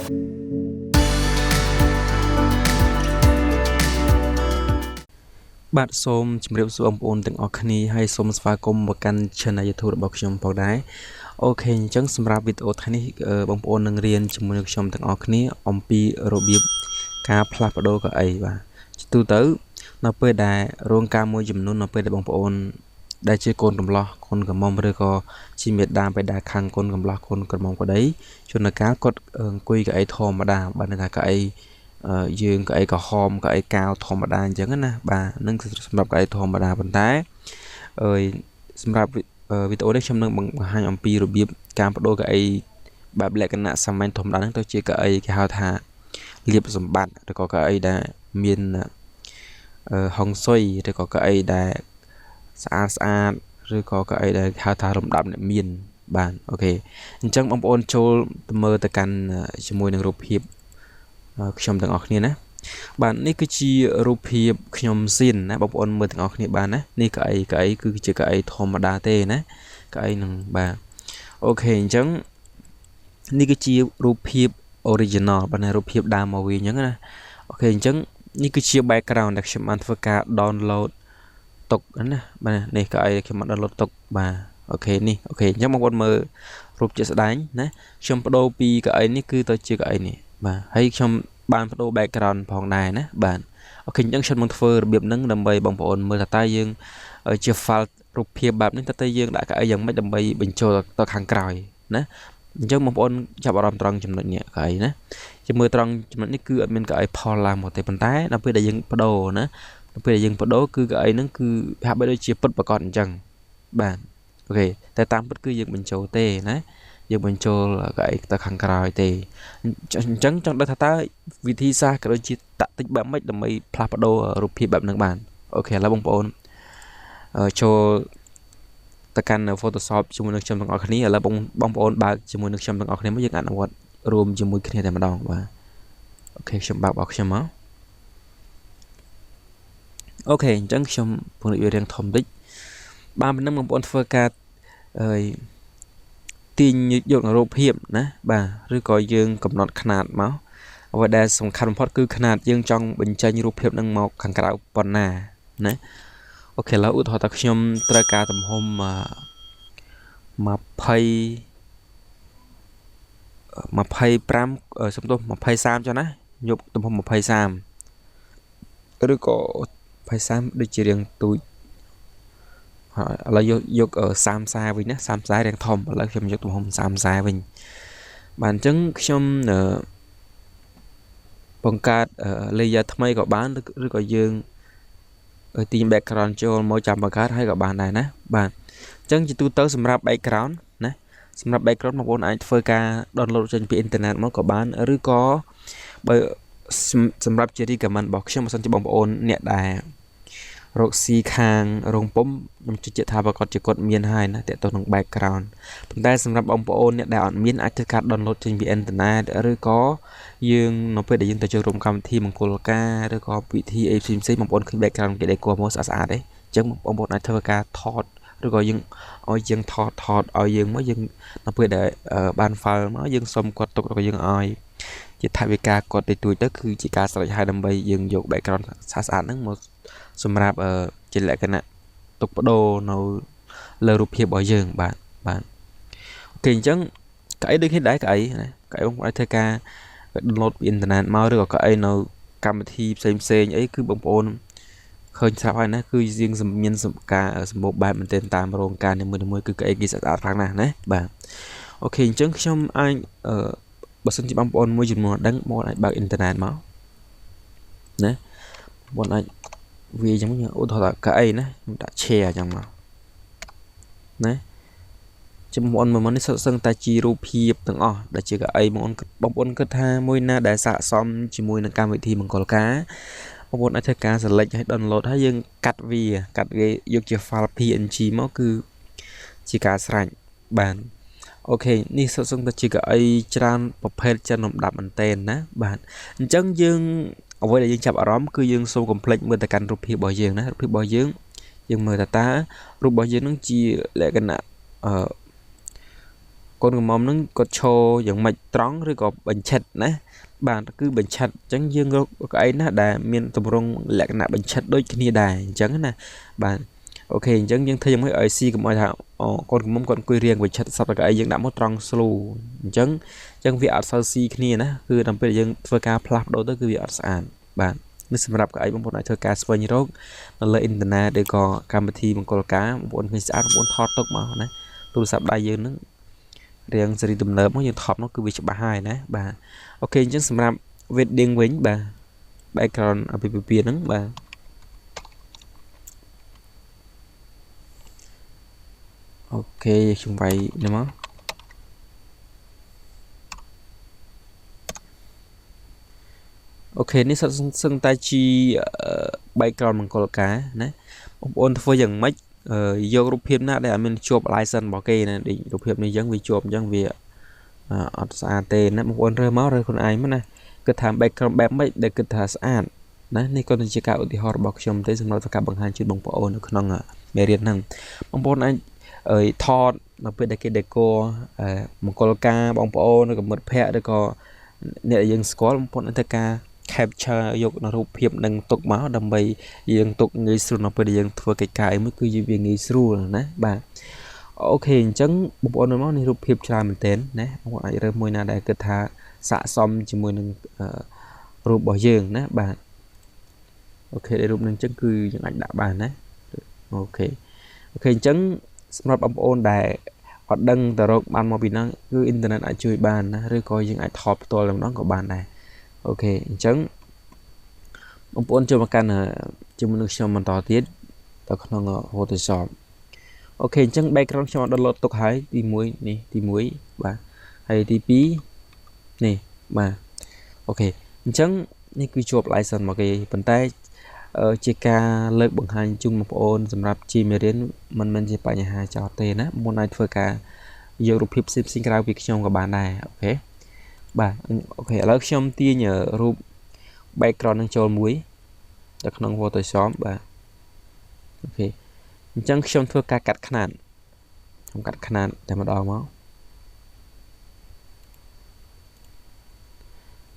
បាទសូមជម្រាបសួរបងប្អូនទាំងអស់គ្នាហើយសូមស្វាគមន៍មកកាន់ Channel YouTube របស់ខ្ញុំផងដែរអូខេអញ្ចឹងសម្រាប់វីដេអូថ្ងៃនេះបងប្អូននឹងរៀនជាមួយនឹងខ្ញុំទាំងអស់គ្នាអំពីរបៀបការផ្លាស់ប្ដូរកៅអីបាទជាទូទៅនៅពេលដែលរោងការមួយចំនួននៅពេលដែលបងប្អូនដែលជាកូនកំឡោះកូនកំមុំឬក៏ជាមេដាបេដាខាងកូនកំឡោះកូនកំមុំក្តីជួនកាលគាត់អង្គុយកៅអីធម្មតាបាទថាកៅអីយើងកៅអីក្រហមកៅអីកាវធម្មតាអញ្ចឹងណាបាទនឹងសម្រាប់កៅអីធម្មតាប៉ុន្តែសម្រាប់វីដេអូនេះខ្ញុំនឹងបង្ហាញអំពីរបៀបការបដូរកៅអីបែបលក្ខណៈសាមញ្ញធម្មតាហ្នឹងទៅជាកៅអីគេហៅថាលាបសម្បត្តិឬក៏កៅអីដែលមានហុងស៊ុយឬក៏កៅអីដែលស្អាតឬក៏កៅអីដែលហៅថារំដាប់អ្នកមានបាទអូខេអញ្ចឹងបងប្អូនចូលទៅមើលទៅកាន់ជាមួយនឹងរូបភាពខ្ញុំទាំងអស់គ្នាណាបាទនេះគឺជារូបភាពខ្ញុំស៊ីនណាបងប្អូនមើលទាំងអស់គ្នាបានណានេះកៅអីគឺជាកៅអីធម្មតាទេណាកៅអីនឹងបាទអូខេអញ្ចឹងនេះគឺជារូបភាព original បាទរូបភាពដើមមកវិញអញ្ចឹងណាអូខេអញ្ចឹងនេះគឺជា background ដែលខ្ញុំបានធ្វើការ download ទុកណាបាទនេះកៅអីខ្ញុំបាន download ទុកបាទអូខេនេះអូខេអញ្ចឹងបងប្អូនមើលរូបជាក់ស្ដែងណាខ្ញុំបដូរពីកៅអីនេះគឺទៅជាកៅអីនេះបាទហើយខ្ញុំបានបដូរ background ផងដែរណាបាទអូខេអញ្ចឹងខ្ញុំនឹងធ្វើរបៀបហ្នឹងដើម្បីបងប្អូនមើលតើយើងជា file រូបភាពបែបនេះតើយើងដាក់កៅអីយ៉ាងម៉េចដើម្បីបញ្ចូលទៅខាងក្រោយណាអញ្ចឹងបងប្អូនចាប់អារម្មណ៍ត្រង់ចំណុចនេះកៅអីណាជាមើលត្រង់ចំណុចនេះគឺអត់មានកៅអីផលឡើងមកទេប៉ុន្តែដល់ពេលដែលយើងបដូរណាដល់ពេលដែលយើងបដូរគឺកៅអីហ្នឹងគឺហាក់បីដូចជាពិតប្រាកដអញ្ចឹងបាទអូខេតែតាមពិតគឺយើងបញ្ចូលទេណាយើងបញ្ចូលកៅអីទៅខាងក្រោយទេអញ្ចឹងចង់ដឹងថាតើវិធីសាស្ត្រក៏ដូចជាតាក់ទិចបែបម៉េចដើម្បីផ្លាស់ប្ដូររូបភាពបែបហ្នឹងបានអូខេឥឡូវបងប្អូនចូលទៅកាន់ Photoshop ជាមួយនឹងខ្ញុំទាំងអស់គ្នាឥឡូវបងប្អូនបើកជាមួយនឹងខ្ញុំទាំងអស់គ្នាមកយើងអនុវត្តរួមជាមួយគ្នាតែម្ដងបាទអូខេខ្ញុំបើករបស់ខ្ញុំមកអូខេអញ្ចឹងខ្ញុំពង្រីកវារៀងធំតិចបានប៉ុណ្ណឹងបងប្អូនធ្វើការទាញយករូបភាពណាបាទឬក៏យើងកំណត់ຂະຫນាតមកអ្វីដែលសំខាន់បំផុតគឺຂະຫນាតយើងចង់បញ្ចេញរូបភាពនឹងមកខាងក្រៅប៉ុណ្ណាណាអូខេឥឡូវឧទាហរណ៍ថាខ្ញុំត្រូវការទំហំ25សំទោស2030ចុះណាយកទំហំ2030ឬក៏2030ដូចជារៀងទូចឥឡូវយក30វិញណា30រៀងធំឥឡូវខ្ញុំយកទំហំ30វិញបាទអញ្ចឹងខ្ញុំបង្កើត layer ថ្មីក៏បានឬក៏យើងទាញ background ចូលមកចាំបង្កើតហើយក៏បានដែរណាបាទអញ្ចឹងជាទូទៅសម្រាប់ background ណាសម្រាប់ background បងប្អូនអាចធ្វើការ download ចេញពីអ៊ីនធឺណិតមកក៏បានឬក៏បើសម្រាប់ជា recommend របស់ខ្ញុំបើសិនជាបងប្អូនអ្នកដែលរកស៊ីខាងរោងពុំខ្ញុំជឿជាក់ថាប្រកាសជាគាត់មានហើយណាតើទៅនឹង background ប៉ុន្តែសម្រាប់បងប្អូនអ្នកដែលអត់មានអាចធ្វើការ download ចេញពីអ៊ីនធឺណិតឬក៏យើងនៅពេលដែលយើងទៅចូលរួមកម្មវិធីមង្គលការឬក៏ពិធីអីផ្សេងៗបងប្អូនឃើញ background គេដែលគួរមកស្អាតៗទេអញ្ចឹងបងប្អូនអាចធ្វើការថតឬក៏យើងឲ្យយើងថតឲ្យយើងមកយើងនៅពេលដែលបាន file មកយើងសុំគាត់ទុកឬក៏យើងឲ្យជាថវិកាគាត់ទៅទួយទៅគឺជាការស្រេចហើយដើម្បីយើងយក background ស្អាតហ្នឹងមកសម្រាប់ជាលក្ខណៈទុកបដូរនៅលើរូបភាពរបស់យើងបាទអូខេអញ្ចឹងកៅអីដូចនេះដែរកៅអីណាកៅអីបងប្អូនអាចធ្វើការ download ពីអ៊ីនធឺណិតមកឬក៏កៅអីនៅកម្មវិធីផ្សេងអីគឺបងប្អូនឃើញស្រាប់ហើយណាគឺយើងមានការសម្បូរបែបមែនទែនតាមរោងការនីមួយៗគឺកៅអីគេស្អាតខ្លាំងណាស់ណាបាទអូខេអញ្ចឹងខ្ញុំអាចបើសិនជាបងប្អូនមួយចំនួនដឹងបងអាចបើកអ៊ីនធឺណិតមកណាបងអាចវាអញ្ចឹងឧទាហរណ៍ថាកៅអីណាខ្ញុំដាក់ share អញ្ចឹងមកណាចំបងប្អូនមើលនេះសឹងតែជារូបភាពទាំងអស់ដែលជាកៅអីបងប្អូនគិតថាមួយណាដែលស័ក្តិសមជាមួយនឹងកម្មវិធីមង្គលការបងប្អូនអាចធ្វើការ select ហើយ download ហើយយើងកាត់វាយកជា file PNG មកគឺជាការស្រេចបានអូខេនេះសឹងតែជាកៅអីច្រើនប្រភេទចិនលំដាប់មែនតើណាបាទអញ្ចឹងយើងអ្វីដែលយើងចាប់អារម្មណ៍គឺយើងសូមកុំភ្លេចមើលទៅកាន់រូបភាពរបស់យើងណារូបភាពរបស់យើងមើលតើរូបរបស់យើងនឹងជាលក្ខណៈ con của mom nó có cho giống mạch trắng rồi có bánh chật nè bạn cứ bánh chật chẳng dương cái ấy nó đã miền tây rong lại nạ bánh chật đôi kia đài chẳng nè bạn ok chẳng nhưng thấy mấy ở si của mọi thảo con của mom con quỳ riêng bánh chật sau cái ấy dương đã mất trắng slow chẳng chẳng việc sau si kia nè cứ làm bây giờ phơi cá plap đối tới cứ việc sẵn bạnนึกสำหรับกับไอ้บางคนอาจจะการสเปนยุโรปนั่นเลยอินเทอร์เน็ตเดี๋ยวก็การบันทีบางคนการบางคนมีสารบางคนทอดตกมานะโทรศัพท์ได้เยอะนึงเรียงสรีดำเนินมันยังทอดnóคือวิชาหายนะบ่าโอเคจังสำหรับเวทเด้งเว้นบ่าใบกรอนเอาไปเปลี่ยนนึงบ่าโอเคช่วงไปเนี่ยมั้งโอเคนี่ซึ่งตาจีใบกรอนมังกรกานะผมโอนทั่วอย่างไม่โยกรูปเพียบหน้าได้มันจบลายสันบอกเกนะดิรูปเพียบนี้ยังวิจบยังวิอัศอาเตนะผมโอนเริ่มเมาเลยคนไอ้มั้งนะก็ทำใบกรอนแบบไม่ได้ก็ทำสะอาดนะนี่ก็จะกล่าวอุทิศบอกชมที่สำหรับการบังคับชุดบังปโอนขนมเมเรียนนั่งบางคนไอ้ทอดมาเป็นเด็กโก้มังกรกาบังปโอนกับมดแพะแล้วก็เนี่ยยังสกอตบางคนอันตรายแคปเจอร์ยกนรูปเพียบหนึ่งตกมาดำไปยังตกเงยสูนอไปยังทัวร์ไกลๆไม่คือยังเงยสูนะบ่าโอเคจังบุปผาในมอนี่รูปเพียบชาเหมือนเต้นนะบางคนอาจจะเริ่มมวยนาได้เกิดท่าสะสมจมวยหนึ่งรูปบ่อยืงนะบ่าโอเคในรูปหนึ่งจังคือยังอันดับบ่านะโอเคจังสำหรับบางคนได้อดดังแต่รกบ้านมอบินนั่งคืออินเทอร์เน็ตอาจช่วยบ้านนะหรือก็ยังอาจทอปตัวลำน้องของบ้านได้โอเคจังบางคนจะมากันจะมันนึกชมมันต่อติดต่อขนมโฮเทลสอบโอเคจังแบกกรองชมดอลลาร์ตกหายตีมวยนี่ตีมวยบ่าให้ตีปีนี่บ่าโอเคจังนี่คือจบไลฟ์สันมาเกย์ปันใต้เจกาเลิกบังคับจุ่มบางคนสำหรับจีเมเรียนมันจะไปยังหาจอเตนะมนายเฟอร์กาโยรูปพิบซิบซิงกราววิกชมกับบานได้โอเคบ่าโอเคแล้วชมตีเนี่ยรูปแบ็กกราวด์นั่งโจมวยจากน้องโฟโต้ช็อปบ่าโอเคจังชมเพื่อการกัดขนาดกัดขนาดแต่มาดองมั้ง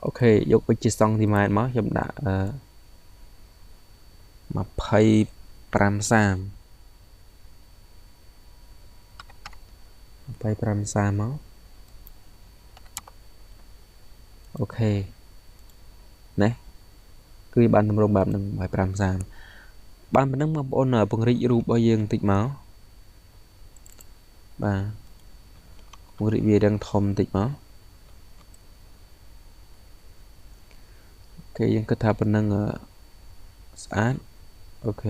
โอเคยกไปจีซองที่มามั้งชมด่ามาเพย์ปรามซามไปปรามซามมั้งโอเคนะคือบ้านทำโรงแบบหนึ่งไปปรามซามบ้านเป็นนั่งมาบนปงริรูปใบยังติดเมาส์บ่าปงริเวียดังทอมติดเมาส์โอเคยังกระทำเป็นนั่งสอาร์โอเค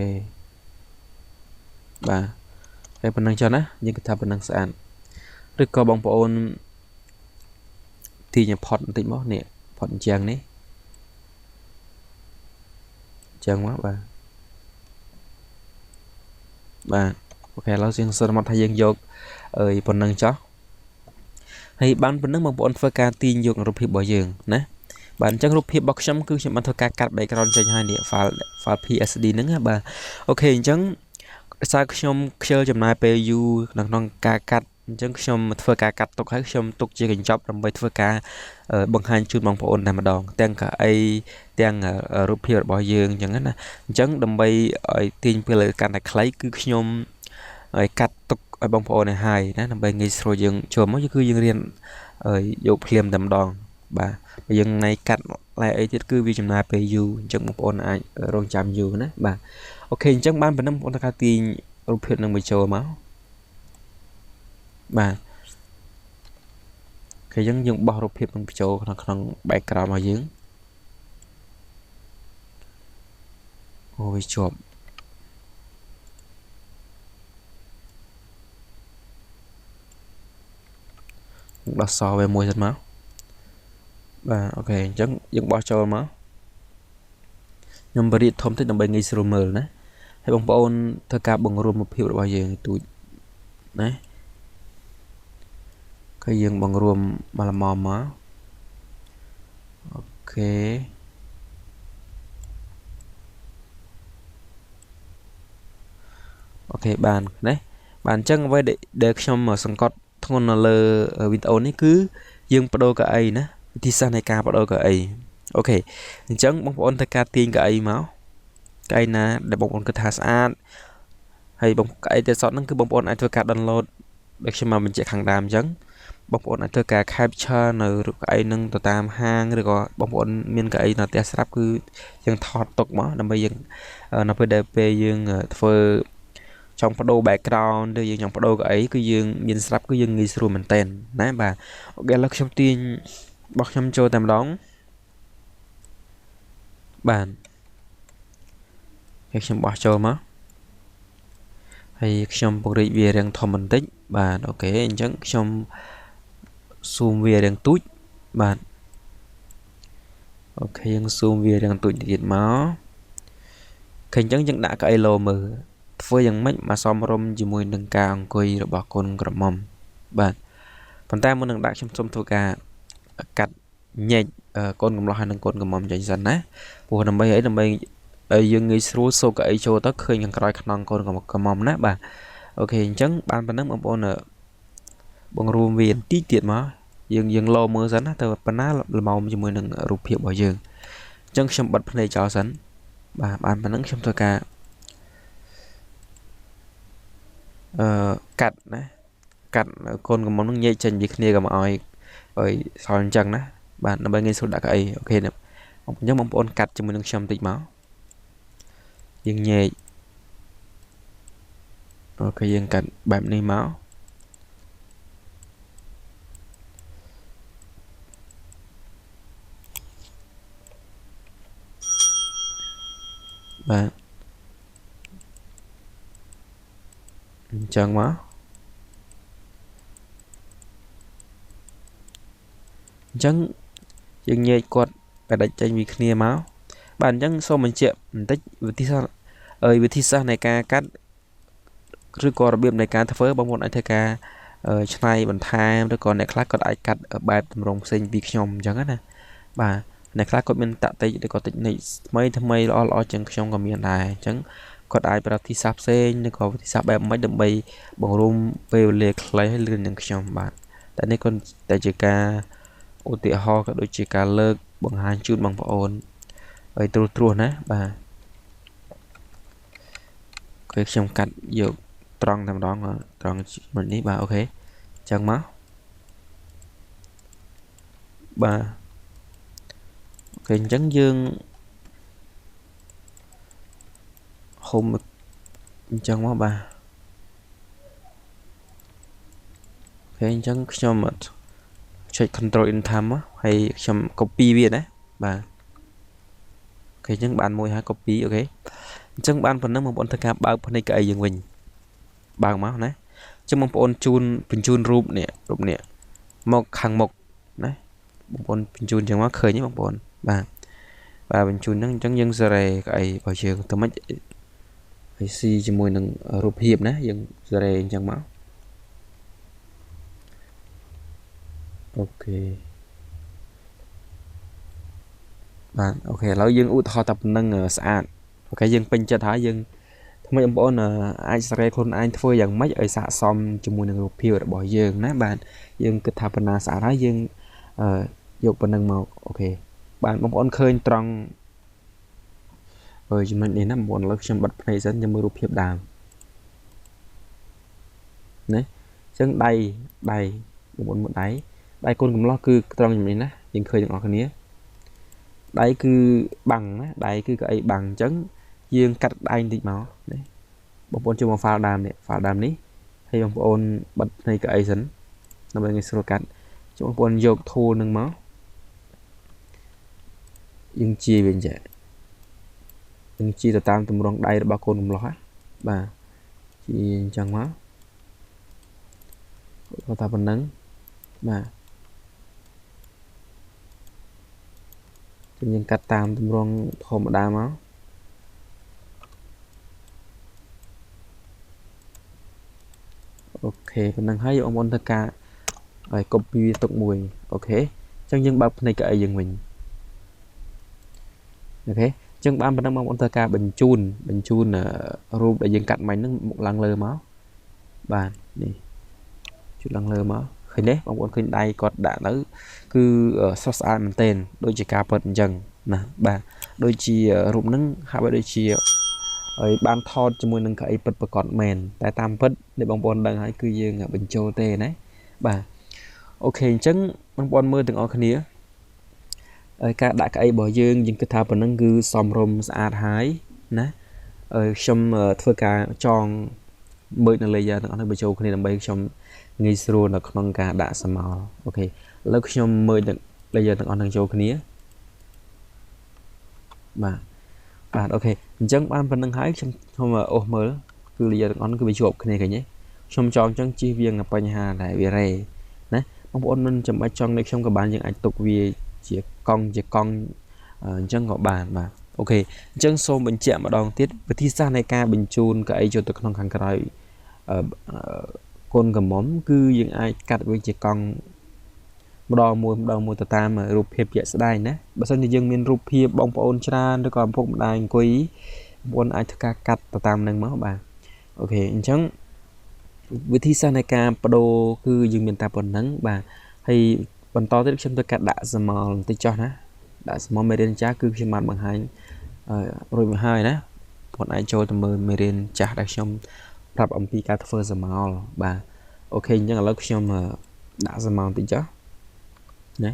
บ่าไปเป็นนั่งจอนะยังกระทำเป็นนั่งสอาร์หรือก็บางปอนที่ยังพอดติดเมาส์เนี่ยพอดเจียงนี้เจียงวะบ่าโอเคเราเสียงสมัติให้ยังยกปนนังจ๊อให้บ้านปนนังบางปอนเฟอร์การตีนยกรูปพิบบ่อยืงนะบ้านจังรูปพิบบ็อกซ์คือมันทำการกัดใบกรอนใจให้เนี่ยไฟล์ PSD นึงฮะบ่าโอเคจังซากชมเชื่อจำนายไปอยู่น้องการกัดจังชมเฟอร์การกัดตกให้ชมตกเจียกันจ็อบทำใบเฟอร์การบังคับจุดบางปอนแต่มาดองแต่งกับไอแต่งรูปพิบบ่อยืงอย่างนั้นนะจังดำใบตีนไปเลยการแต่คล้ายคือชมกัดตกบางปอนในไฮนะดำใบเงยโซยังชมมันคือยังเรียนโยกเพลียมแต่มาดองบ่ายังในกัดลายไอ้ที่คือวิจารณ์ไปอยู่จังบางปอนไอรองจำอยู่นะบ่าโอเคจังบ้านเป็นน้ำปอนตะการตีรูปพิบนั่งไปโชว์มั้งบ่าเคยยังบอกรูปพิบนั่งไปโชว์ขนมใบกราวมายึงโอ้ยจบđọc so về mùi thật máu và ok chắc dựng bỏ cho máu nhưng mà đi thông tin đồng bài nghi sử mờ đấy hay bằng bọn thơ ca bằng rùm một hiệu bao giờ tụi đấy cái dựng bằng rùm mà là mò máu ok ok bàn đấy bàn chân với để xong mở sẵn cọt ធ្ងន់នៅលើវីដេអូនេះគឺយើងបដូរកៅអីណាវិធីសាស្ត្រនៃការបដូរកៅអីអូខេអញ្ចឹងបងប្អូនត្រូវការទាញកៅអីមកកៅអីណាដែលបងប្អូនគិតថាស្អាតហើយបងកៅអីដែលសតហ្នឹងគឺបងប្អូនអាចធ្វើការ download ដូចខ្ញុំមកបញ្ជាក់ខាងដើមអញ្ចឹងបងប្អូនអាចធ្វើការ capture នៅកៅអីហ្នឹងទៅតាមហាងឬក៏បងប្អូនមានកៅអីនៅផ្ទះស្រាប់គឺយើងថតទុកមកដើម្បីយើងនៅពេលយើងធ្វើចង់បដូរ background ឬយើងចង់បដូរកៅអីគឺយើងមានស្រាប់គឺយើងងាយស្រួលមែនតើណាបាទអូខេឥឡូវខ្ញុំទាញរបស់ខ្ញុំចូលតែម្ដងបាទហើយខ្ញុំបោះចូលមកហើយខ្ញុំពង្រីកវារាងធំបន្តិចបាទអូខេអញ្ចឹងខ្ញុំ zoom វារាងទូចបាទអូខេយើង zoom វារាងទូចទៀតមកឃើញអញ្ចឹងយើងដាក់កៅអីលោមើលធ្វើយ៉ាងម៉េចមកសមរម្យជាមួយនឹងការអង្គុយរបស់កូនក្រមុំបាទប៉ុន្តែមុននឹងដាក់ខ្ញុំសូមធ្វើការកាត់ញែកកូនកំលោះហើយនឹងកូនក្រមុំចេញសិនណាព្រោះដើម្បីអីដើម្បីឲ្យយើងងាយស្រួលសូកកៅអីចូលទៅឃើញខាងក្រោយខ្នងកូនក្រមុំណាបាទអូខេអញ្ចឹងបានប៉ុណ្ណឹងបងប្អូនបង្រួមវាបន្តិចទៀតមកយើងលោមើលសិនណាទៅប៉ុណ្ណាល្មមជាមួយនឹងរូបភាពរបស់យើងអញ្ចឹងខ្ញុំបិទភ្នែកចោលសិនបាទបានប៉ុណ្ណឹងខ្ញុំធ្វើការកាត់ណាកាត់កូនកំមុំនឹងញែកចេញពីគ្នាកុំឲ្យសល់អញ្ចឹងណាបាទដើម្បីងាយស្រួលដាក់កៅអីអូខេអញ្ចឹងបងប្អូនកាត់ជាមួយនឹងខ្ញុំតិចមកយើងញែកអូខេយើងកាត់បែបនេះមកបាទអញ្ចឹងមកអញ្ចឹងយើងញែកគាត់បដិចេញពីគ្នាមកបាទអញ្ចឹងសូមបញ្ជាក់បន្តិចវិធីសាស្ត្រនៃការកាត់ឬក៏របៀបនៃការធ្វើបងប្អូនអាចធ្វើការឆ្នៃបន្ថែមឬក៏អ្នកខ្លះគាត់អាចកាត់បែបតម្រងផ្សេងពីខ្ញុំអញ្ចឹងណាបាទអ្នកខ្លះគាត់មានតាក់តិចឬក៏តិចនិចថ្មីល្អជាងខ្ញុំក៏មានដែរអញ្ចឹងគាត់អាចប្រើវិធីសាស្ត្រផ្សេងឬក៏វិធីសាស្ត្របែបមិនដើម្បីបង្រួមពេលវេលាខ្លីឲ្យលឿននឹងខ្ញុំបាទតែនេះគាត់តែជាការឧទាហរណ៍ក៏ដូចជាការលើកបង្ហាញជូនបងប្អូនឲ្យត្រួសណាបាទគឺខ្ញុំកាត់យកត្រង់តែម្ដងត្រង់មួយនេះបាទអូខេអញ្ចឹងមកបាទអូខេអញ្ចឹងយើងហុំអញ្ចឹងមកបាទអូខេអញ្ចឹងខ្ញុំចុច Ctrl Enter មកហើយខ្ញុំ copy វាណាបាទអូខេអញ្ចឹងបានមួយហើយ copy អូខេអញ្ចឹងបានប៉ុណ្ណឹងបងប្អូនធ្វើការបើកភ្នែកកៅអីយើងវិញបើកមកណាអញ្ចឹងបងប្អូនបញ្ជូនរូបនេះមកខាងមុខណាបងប្អូនបញ្ជូនអញ្ចឹងមកឃើញទេបងប្អូនបាទបញ្ជូនហ្នឹងអញ្ចឹងយើងសេរីកៅអីរបស់យើងទៅមិនឲ្យស៊ីជាមួយនឹងរូបភាពណាយើងសេរីអញ្ចឹងមកអូខេបាទអូខេឥឡូវយើងឧទាហរណ៍តែប៉ុណ្្នឹងស្អាតអូខេយើងពេញចិត្តហើយយើងថ្មីបងប្អូនអាចសេរីខ្លួនឯងធ្វើយ៉ាងម៉េចឲ្យស័ក្តិសមជាមួយនឹងរូបភាពរបស់យើងណាបាទយើងគិតថាប៉ុណ្ណាស្អាតហើយយើងយកប៉ុណ្្នឹងមកអូខេបាទបងប្អូនឃើញត្រង់ចំណុចនេះណាបងប្អូនឥឡូវខ្ញុំបិទភ្នែកសិនខ្ញុំមើលរូបភាពដើមណាអញ្ចឹងដៃបងប្អូនមើលដៃកូនកំលោះគឺត្រង់ចំណុចនេះណាយើងឃើញទាំងអស់គ្នាដៃគឺបាំងណាដៃគឺកៅអីបាំងអញ្ចឹងយើងកាត់ដៃបន្តិចមកណាបងប្អូនចូលមក file ដើមនេះហើយបងប្អូនបិទភ្នែកកៅអីសិនដើម្បីងាយស្រួលកាត់ចូលបងប្អូនយក tool នឹងមកយើងជាវាចេះយើងជាទៅតាមទម្រង់ដៃរបស់កូនកំលោះណាបាទជាអញ្ចឹងមកគាត់ថាប៉ុណ្ណឹងបាទយើងកាត់តាមទម្រង់ធម្មតាមកអូខេប៉ុណ្ណឹងហើយបងប្អូនធ្វើការឲ្យ copy វាទុកមួយអូខេអញ្ចឹងយើងបើកភ្នែកកៅអីយើងវិញអូខេអញ្ចឹងបានប៉ុណ្ណឹងបងប្អូនធ្វើការបញ្ជូនរូបដែលយើងកាត់មិញហ្នឹងមកឡើងលើមកបាទនេះ chút lần lơ mà khơi đấy bóng bóng khơi đai còn đã nữa cứ sốt ăn mình tên đôi chỉ cá bật dần nè bà đôi chỉ rụng nâng hai đôi chỉ ấy ban thọt cho môi nâng cái bật bật còn mền tại tam bật để bóng bóng đang hãy cứ dương ở bên châu tê đấy bà ok chấn bóng bóng mơ từng ở khía cả đã cái bỏ dương những cái tháp bật nâng cứ xòm rôm sạch hái nè trong thưa cả tròn mới là lấy ra nó bây giờ cái này là bây trong ngay xưa là con cá đã sầm màu ok lúc trong mới được lấy ra nó đang châu cái này mà ok chẳng ban phần năng hái trong không mà ô mới cứ lấy ra nó cứ bị chụp cái này nhé trong tròn trong chi viên là bao nhiêu đại về đây nè ông ôn mình chậm ở trong đây trong các bạn những ảnh tục vì chỉ con chẳng gọi bàn mà ok chân xô mình chạm ở đòn tiết với thi sang này ca bình chun cái cho tôi không khăn cái con cầm móm cứ những ai cắt với chỉ con đo mùi tà tam mà rụp hiệp vậy sẽ đây nè bà sân thì dân miền rụp hiệp bóng ôn cha nó còn phục đài quý muốn ai thức ca cắt tà tam nâng máu bà ok chẳng với thi sang này ca đồ cứ dân miền ta còn nắng bà hay còn to tới trong tôi cắt đã giờ mà tôi cho nó đã mong mê đen chá cứ khi mặt bằng hai rồi mà hai đó còn ai cho tầm mê đen chá đặc trong rạp ông pi cá phơ giờ màu bà ok nhưng là lúc trong mà đã giờ màu tí chá đấy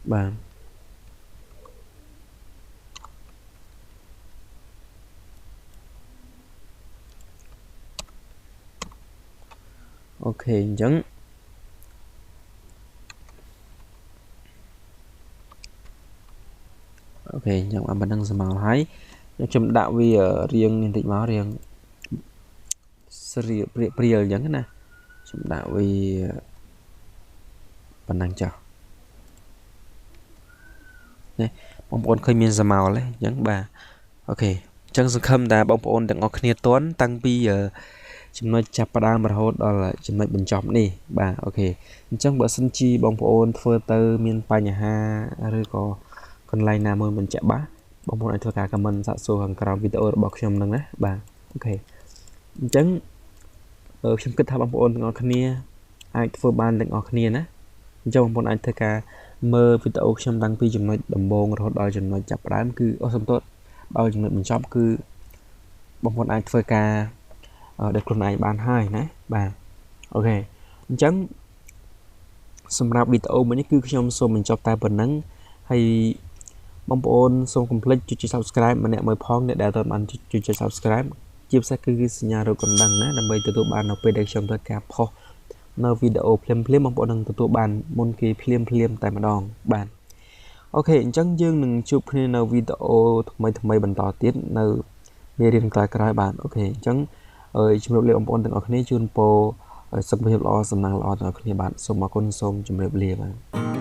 bà ok chẳng ok nhưng mà mình đang xem màu hái trong đạo vì ở riêng nên tịnh máu riêng riêng giống cái này trong đạo vì mình đang chờ này bóng ôn khơi miên xem màu lấy giống bà ok chân sự khâm đã bóng ôn đang ngọc nhiệt toán tăng pi ở chúng nó chập đa mà hốt đó là chúng nó bình chọn đi bà ok trong bữa sân chi bóng ôn phơ tơ miên pa nhà ha rồi có còn lại nào mới mình chạy bá bóng ôn này thôi cả comment sát số hàng cao video bọc trong năng đấy bà ok chẳng ở trong cái tháp bóng ôn ngọc nia ai phơ ban được ngọc nia nè trong bóng ôn anh thôi cả mơ video trong đăng pi chúng nó đầm bông rồi đó chúng nó chập đám cứ ở xong tốt bao chúng nó mình chọn cứ bóng ôn anh thôi cả để con này bàn hai nè bà ok chẳng xong ra video mới cứ trong số mình cho tay bẩn nắng hay mong ôn xong complete chú subscribe mà nè mới phong để đào tạo anh chú subscribe chia sẻ cái nhà rồi còn đăng nè làm bây từ tụi bạn học về đây trong tất cả poនៅវីដេអូភ្លាមបងប្អូននឹងទទួលបានមុនគេភ្លាមតែម្ដងបាទអូខេអញ្ចឹងយើងនឹងជួបគ្នានៅវីដេអូថ្មីបន្តទៀតនៅមេរៀនក្រោយៗបាទអូខេអញ្ចឹងជំរាបលាបងប្អូនទាំងអស់គ្នាជូនពរសុខភាពល្អសំណាងល្អទាំងអស់គ្នាបាទសូមអរគុណសូមជម្រាបលាបាទ